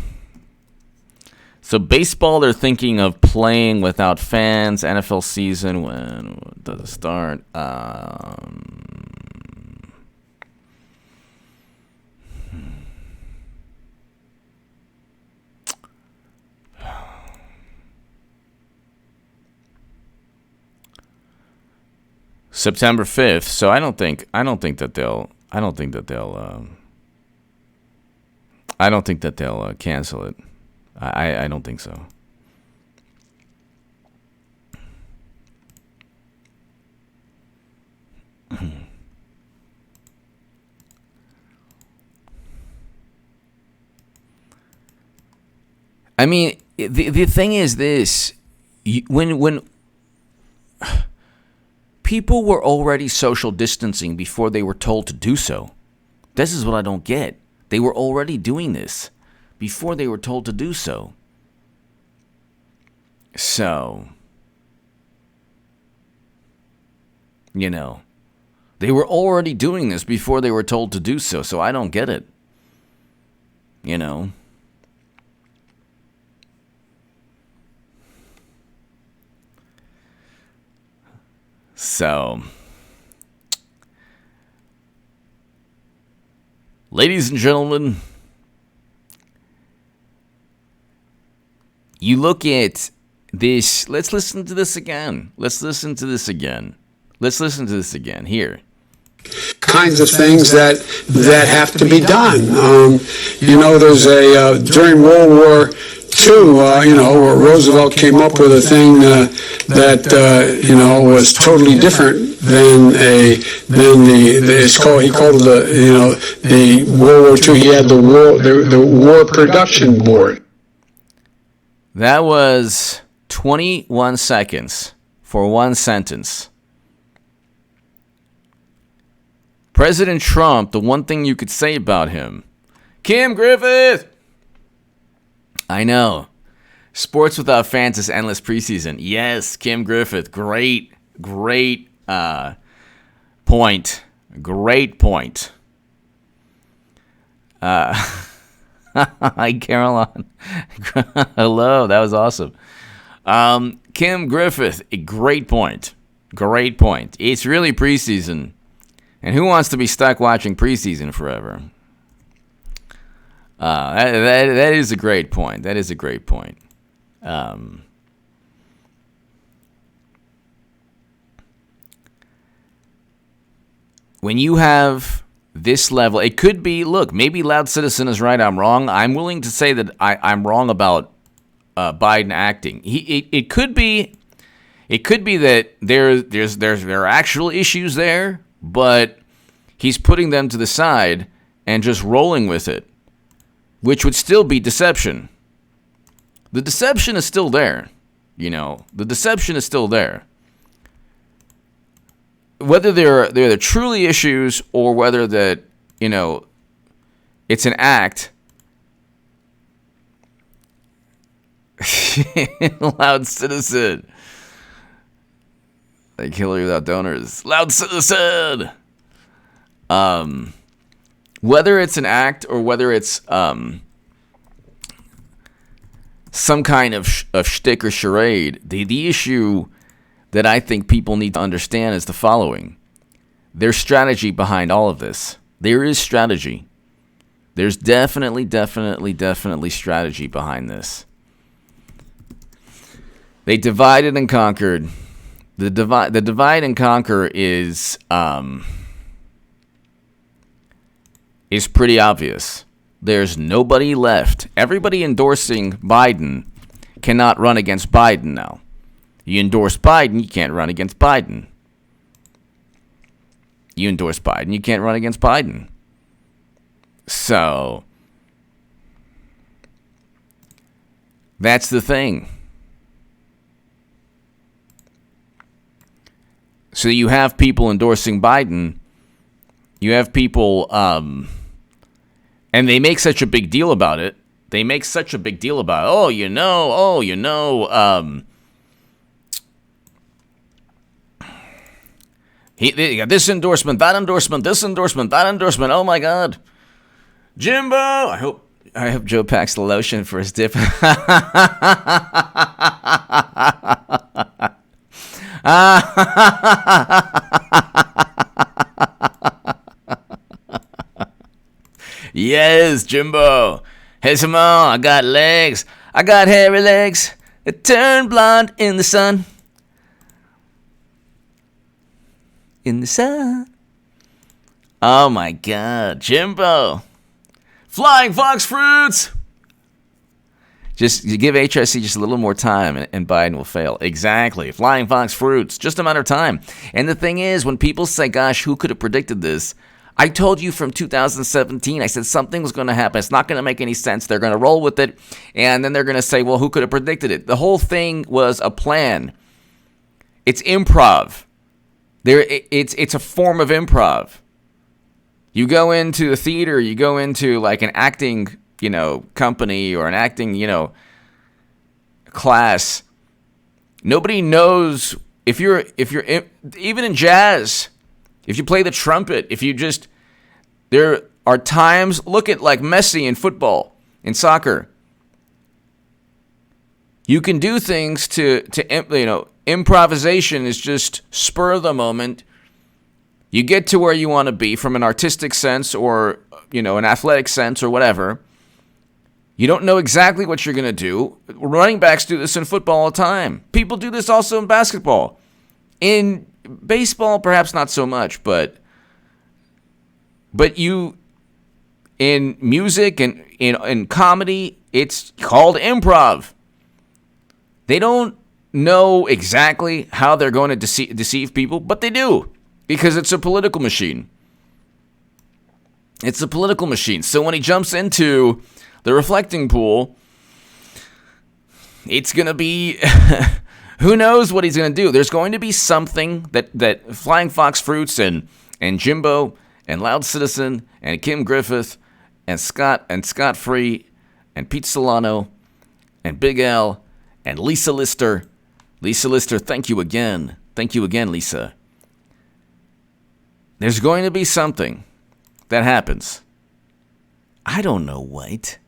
So baseball, they're thinking of playing without fans. NFL season, when does it start? September 5th. So I don't think that they'll cancel it. I don't think so. I mean, the thing is this: when people were already social distancing before they were told to do so. This is what I don't get. They were already doing this before they were told to do so. So, they were already doing this before they were told to do so. So I don't get it. So, ladies and gentlemen, you look at this. Let's listen to this again. Here. Kinds of things that have to be done. There's during World War II, where Roosevelt came up with a thing that was totally different than he called the World War II. He had the War Production Board. That was 21 seconds for one sentence. President Trump, the one thing you could say about him, Kim Griffith. I know. Sports without fans is endless preseason. Yes, Kim Griffith. Great point. Great point. Hi, Caroline. Hello. That was awesome. Kim Griffith. A great point. Great point. It's really preseason. And who wants to be stuck watching preseason forever? That is a great point. That is a great point. when you have this level, it could be, look, maybe Loud Citizen is right, I'm wrong. I'm willing to say that I'm wrong about Biden acting. It could be that there are actual issues there, but he's putting them to the side and just rolling with it, which would still be deception. The deception is still there. The deception is still there. Whether they're truly issues or whether that, it's an act. Loud Citizen. Like Hillary without donors. Loud Citizen. Whether it's an act or whether it's some kind of shtick or charade, the issue that I think people need to understand is the following. There's strategy behind all of this. There is strategy. There's definitely strategy behind this. They divided and conquered. The divide and conquer is pretty obvious. There's nobody left. Everybody endorsing Biden cannot run against Biden now. You endorse Biden, you can't run against Biden. You endorse Biden, you can't run against Biden. So, that's the thing. So you have people endorsing Biden. You have people, and they make such a big deal about it. Oh, he got this endorsement, that endorsement, this endorsement, that endorsement. Oh my God, Jimbo! I hope Joe packs the lotion for his dip. Yes, Jimbo. Hey, Simone, I got legs. I got hairy legs that turn blonde in the sun. In the sun. Oh my God, Jimbo. Flying Fox Fruits. Just give HRC just a little more time and Biden will fail. Exactly. Flying Fox Fruits. Just a matter of time. And the thing is, when people say, gosh, who could have predicted this? I told you from 2017, I said something was going to happen. It's not going to make any sense. They're going to roll with it. And then they're going to say, well, who could have predicted it? The whole thing was a plan. It's improv. It's a form of improv. You go into a theater, you go into like an acting, company or an acting, class. Nobody knows if you're even in jazz, if you play the trumpet, there are times, look at like Messi in football, in soccer. You can do things to improvisation is just spur of the moment. You get to where you want to be from an artistic sense or, an athletic sense or whatever. You don't know exactly what you're going to do. Running backs do this in football all the time. People do this also in basketball. In baseball, perhaps not so much, but you, in music and in comedy, it's called improv. They don't know exactly how they're going to deceive people, but they do, because it's a political machine. It's a political machine. So when he jumps into the reflecting pool, it's going to be, who knows what he's going to do. There's going to be something that Flying Fox Fruits and Jimbo and Loud Citizen and Kim Griffith and Scott Free and Pete Solano and Big L and Lisa Lister. Lisa Lister, thank you again. Thank you again, Lisa. There's going to be something that happens. I don't know what.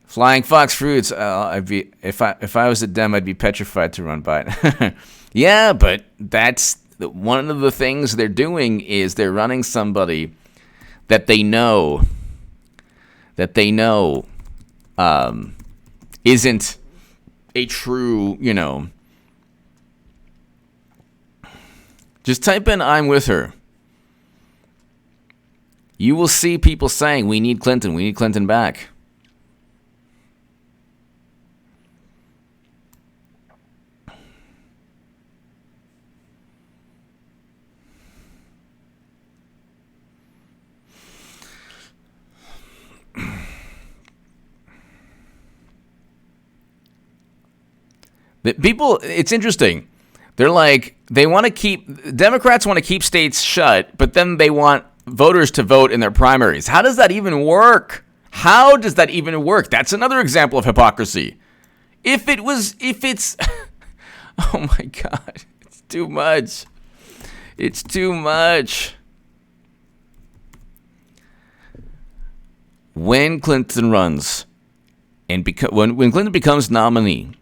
Flying Fox Fruits. If I was a Dem, I'd be petrified to run by it. Yeah, but that's one of the things they're doing is they're running somebody that they know isn't a true, Just type in "I'm with her." you will see people saying, we need Clinton back. People, it's interesting. They're like, Democrats want to keep states shut, but then they want voters to vote in their primaries. How does that even work? That's another example of hypocrisy. If it's, oh my God, it's too much. It's too much. When Clinton runs, and when Clinton becomes nominee,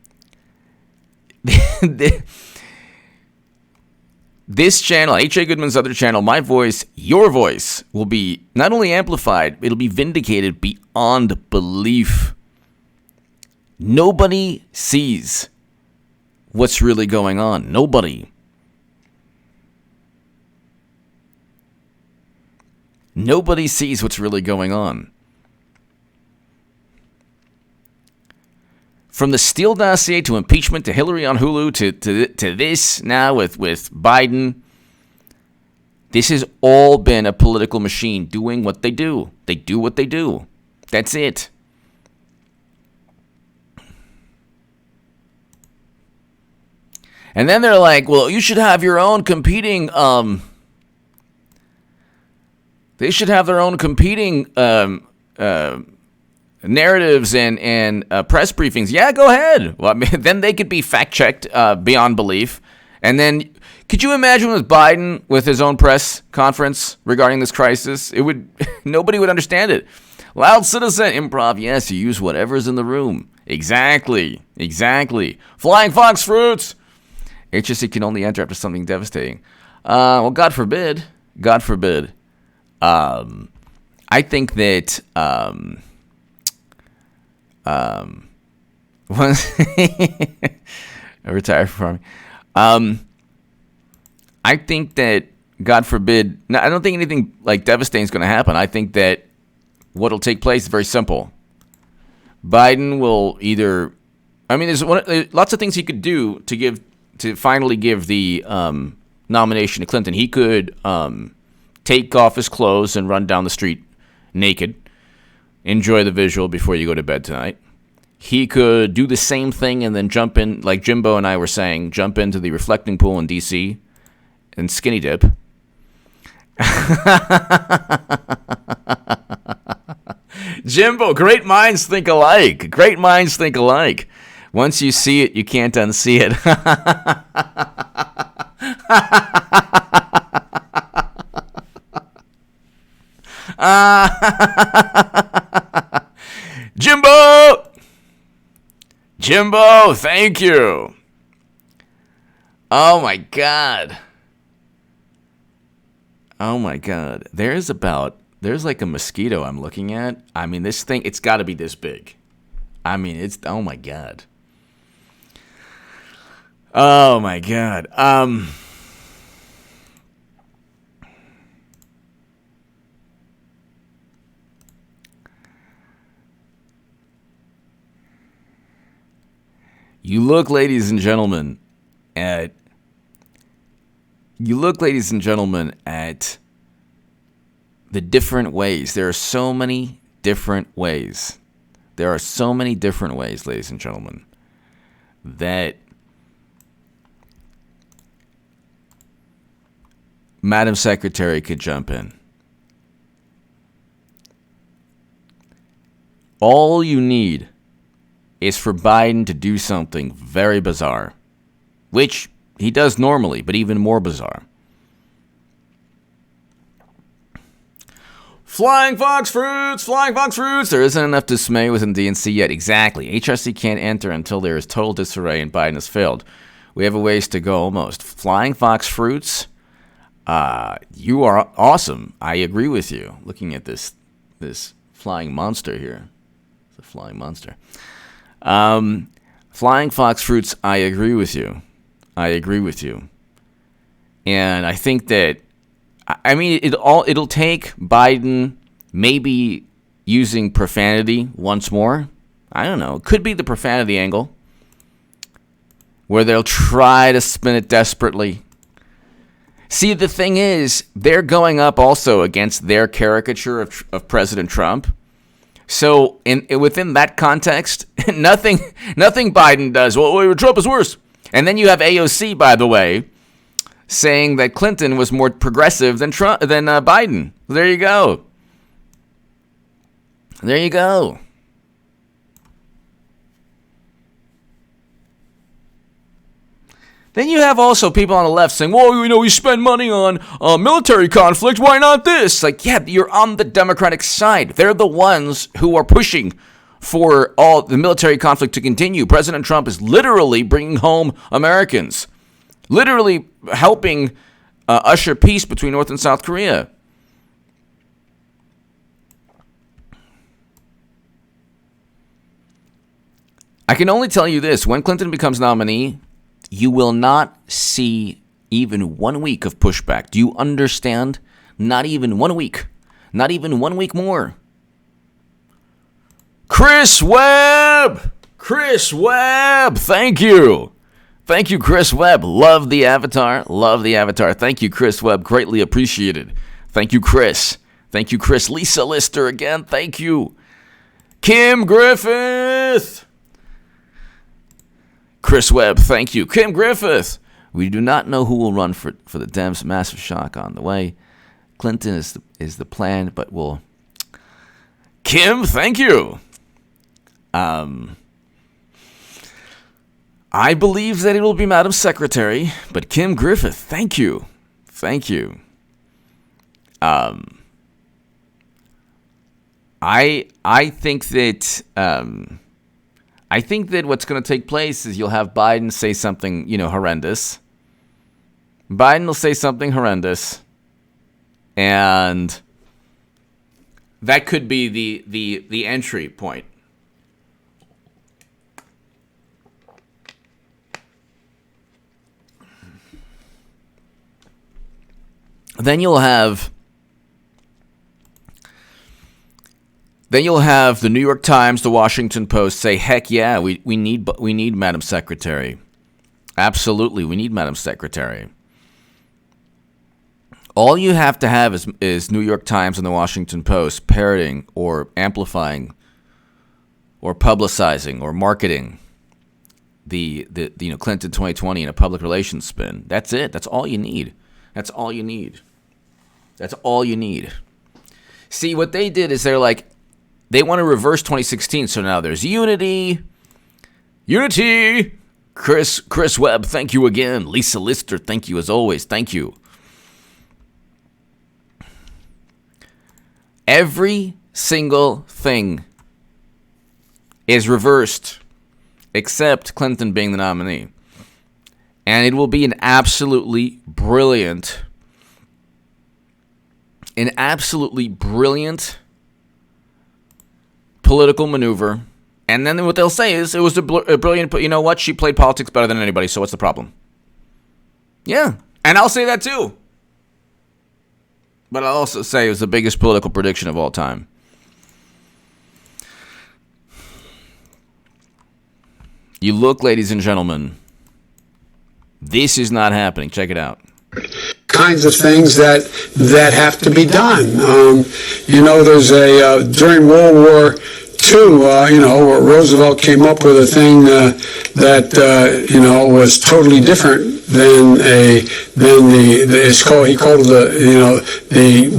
this channel, H.A. Goodman's other channel, my voice, your voice, will be not only amplified, it'll be vindicated beyond belief. Nobody sees what's really going on. Nobody. Nobody sees what's really going on. From the Steele dossier to impeachment to Hillary on Hulu to this now with Biden, this has all been a political machine doing what they do. They do what they do. That's it. And then they're like, well, you should have your own competing, they should have their own competing narratives and press briefings. Yeah, go ahead. Well, I mean, then they could be fact-checked beyond belief. And then, could you imagine with Biden with his own press conference regarding this crisis? Nobody would understand it. Loud citizen improv. Yes, you use whatever's in the room. Exactly. Flying fox fruits. HRC can only enter after something devastating. Well, God forbid. I think that I retired from farming. I think that, God forbid, no, I don't think anything like devastating is going to happen. I think that what will take place is very simple. Biden will either, there's lots of things he could do to finally give the nomination to Clinton. He could take off his clothes and run down the street naked. Enjoy the visual before you go to bed tonight. He could do the same thing and then jump in, like Jimbo and I were saying, jump into the reflecting pool in D.C. and skinny dip. Jimbo, great minds think alike. Once you see it, you can't unsee it. Jimbo, thank you. Oh my God. There's like a mosquito I'm looking at. This thing, it's got to be this big. Oh my God. Oh my God. You look, ladies and gentlemen, at the different ways. There are so many different ways. Ladies and gentlemen, that Madam Secretary could jump in. All you need is for Biden to do something very bizarre, which he does normally, but even more bizarre. Flying fox fruits! There isn't enough dismay within DNC yet. Exactly. HRC can't enter until there is total disarray and Biden has failed. We have a ways to go almost. Flying fox fruits? You are awesome. I agree with you. Looking at this flying monster here. It's a flying monster. Flying fox fruits, I agree with you. And I think that I mean, it'll take Biden maybe using profanity once more. I don't know. It could be the profanity angle, where they'll try to spin it desperately. See, the thing is, they're going up also against their caricature of President Trump. So within that context, nothing Biden does. Well, Trump is worse. And then you have AOC, by the way, saying that Clinton was more progressive than Biden. There you go. There you go. Then you have also people on the left saying, well, we spend money on military conflict. Why not this? Like, yeah, you're on the Democratic side. They're the ones who are pushing for all the military conflict to continue. President Trump is literally bringing home Americans, literally helping usher peace between North and South Korea. I can only tell you this. When Clinton becomes nominee, you will not see even 1 week of pushback. Do you understand? Not even 1 week. Not even 1 week more. Chris Webb! Chris Webb! Thank you. Thank you, Chris Webb. Love the avatar. Love the avatar. Thank you, Chris Webb. Greatly appreciated. Thank you, Chris. Thank you, Chris. Lisa Lister again. Thank you. Kim Griffith. Chris Webb, thank you. Kim Griffith. We do not know who will run for the Dems. Massive shock on the way. Clinton is the plan, but we'll... Kim, thank you. I believe that it will be Madam Secretary, but Kim Griffith, thank you. Thank you. I think that... I think that what's going to take place is you'll have Biden say something, horrendous. Biden will say something horrendous, and that could be the entry point. Then you'll have the New York Times, the Washington Post say, heck yeah, we need Madam Secretary. Absolutely, we need Madam Secretary. All you have to have is New York Times and the Washington Post parroting or amplifying or publicizing or marketing the Clinton 2020 in a public relations spin. That's it. That's all you need. That's all you need. That's all you need. See, what they did is they're like, they want to reverse 2016, so now there's unity. Unity! Chris Webb, thank you again. Lisa Lister, thank you as always. Thank you. Every single thing is reversed except Clinton being the nominee. And it will be an absolutely brilliant political maneuver. And then what they'll say is it was a brilliant, but you know what? She played politics better than anybody, so what's the problem? Yeah, and I'll say that too. But I'll also say it was the biggest political prediction of all time. You look, ladies and gentlemen, this is not happening. Check it out. Kinds of things that have to be done. There's during World War II, where Roosevelt came up with a thing that was totally different than he called the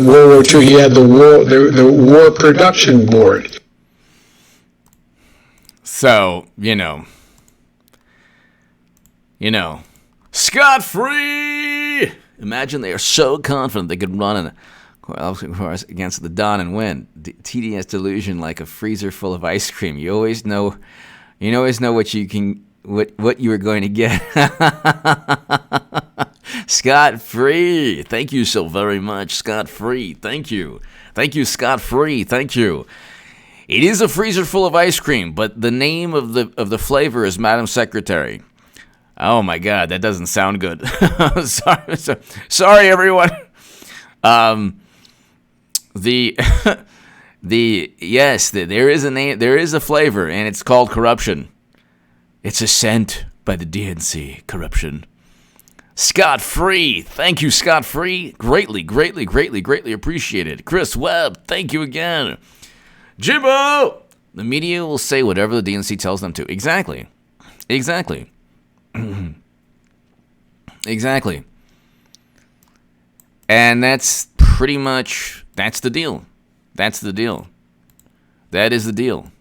World War II. He had the War Production Board. So scot-free. Imagine they are so confident they could run against the Don and win. TDS delusion like a freezer full of ice cream. You always know what you are going to get. Scot-free. Thank you so very much. Scot-free. Thank you. Thank you, scot-free. Thank you. It is a freezer full of ice cream, but the name of the flavor is Madam Secretary. Oh my God, that doesn't sound good. Sorry, everyone. The there is a name, there is a flavor, and it's called corruption. It's a scent by the DNC. Corruption. Scott Free, thank you, Scott Free. Greatly appreciated. Chris Webb, thank you again. Jimbo, the media will say whatever the DNC tells them to. Exactly. Exactly. And that's pretty much, that's the deal. That is the deal.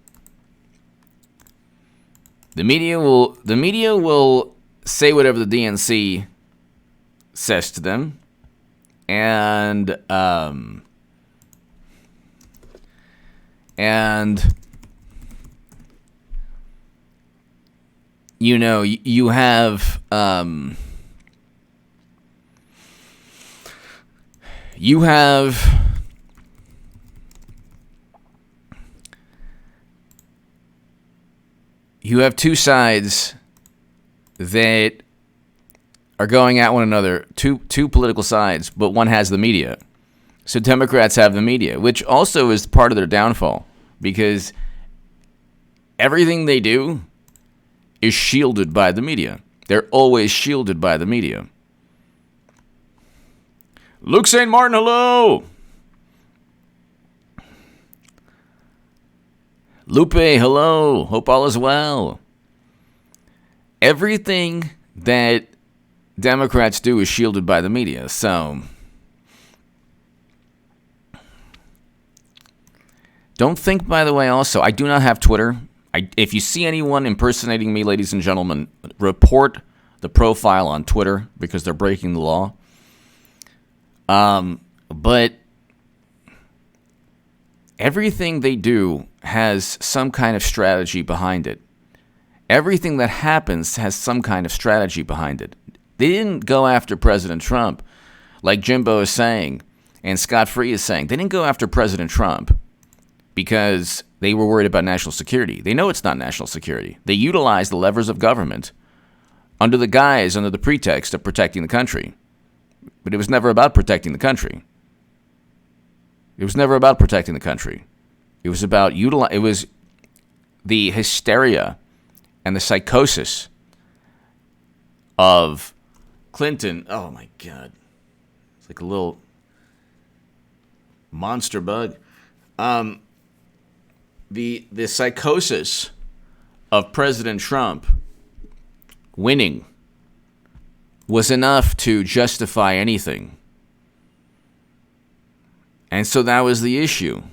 The media will say whatever the DNC says to them, and you know, you have two sides that are going at one another, two political sides, but one has the media. So Democrats have the media, which also is part of their downfall, because everything they do is shielded by the media. They're always shielded by the media. Luke St. Martin, hello. Lupe, hello. Hope all is well. Everything that Democrats do is shielded by the media. So don't think, by the way, also, I do not have Twitter. If you see anyone impersonating me, ladies and gentlemen, report the profile on Twitter, because they're breaking the law. But everything they do has some kind of strategy behind it. Everything that happens has some kind of strategy behind it. They didn't go after President Trump, like Jimbo is saying, and Scott Free is saying. They didn't go after President Trump because they were worried about national security. They know it's not national security. They utilize the levers of government under the pretext of protecting the country. But it was never about protecting the country. It was about it was the hysteria and the psychosis of Clinton. Oh my God. It's like a little monster bug. The psychosis of President Trump winning was enough to justify anything. And so that was the issue.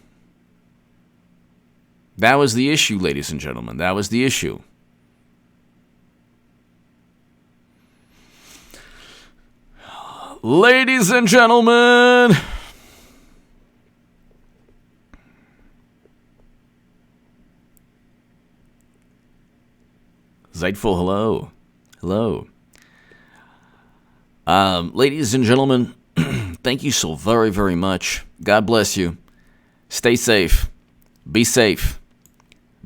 That was the issue, ladies and gentlemen. That was the issue. Ladies and gentlemen, Zeitful, hello. Hello. Ladies and gentlemen, thank you so very, very much. God bless you. Stay safe. Be safe.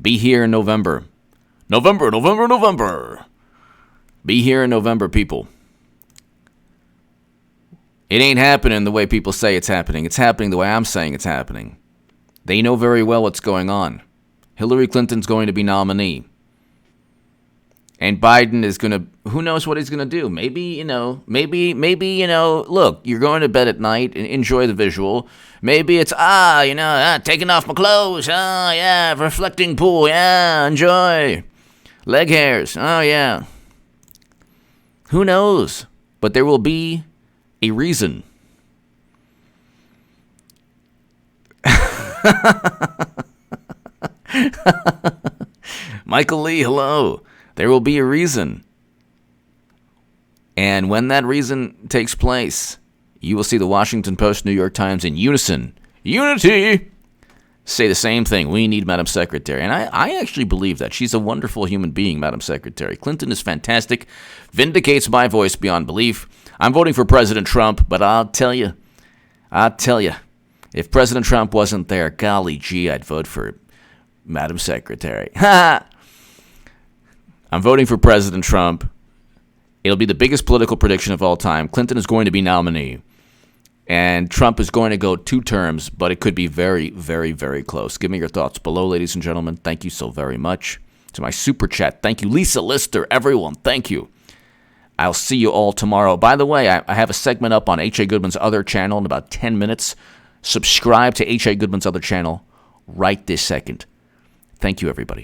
Be here in November. November. Be here in November, people. It ain't happening the way people say it's happening. It's happening the way I'm saying it's happening. They know very well what's going on. Hillary Clinton's going to be nominee. And Biden is going to, who knows what he's going to do? Maybe, look, you're going to bed at night and enjoy the visual. Maybe it's, taking off my clothes. Oh, yeah, reflecting pool. Yeah, enjoy. Leg hairs. Oh, yeah. Who knows? But there will be a reason. Michael Lee, hello. There will be a reason. And when that reason takes place, you will see the Washington Post, New York Times in unity, say the same thing. We need Madam Secretary. And I actually believe that. She's a wonderful human being, Madam Secretary. Clinton is fantastic, vindicates my voice beyond belief. I'm voting for President Trump, but I'll tell you, if President Trump wasn't there, golly gee, I'd vote for Madam Secretary. I'm voting for President Trump. It'll be the biggest political prediction of all time. Clinton is going to be nominee. And Trump is going to go 2 terms, but it could be very, very, very close. Give me your thoughts below, ladies and gentlemen. Thank you so very much. To my super chat, thank you. Lisa Lister, everyone, thank you. I'll see you all tomorrow. By the way, I have a segment up on H.A. Goodman's other channel in about 10 minutes. Subscribe to H.A. Goodman's other channel right this second. Thank you, everybody.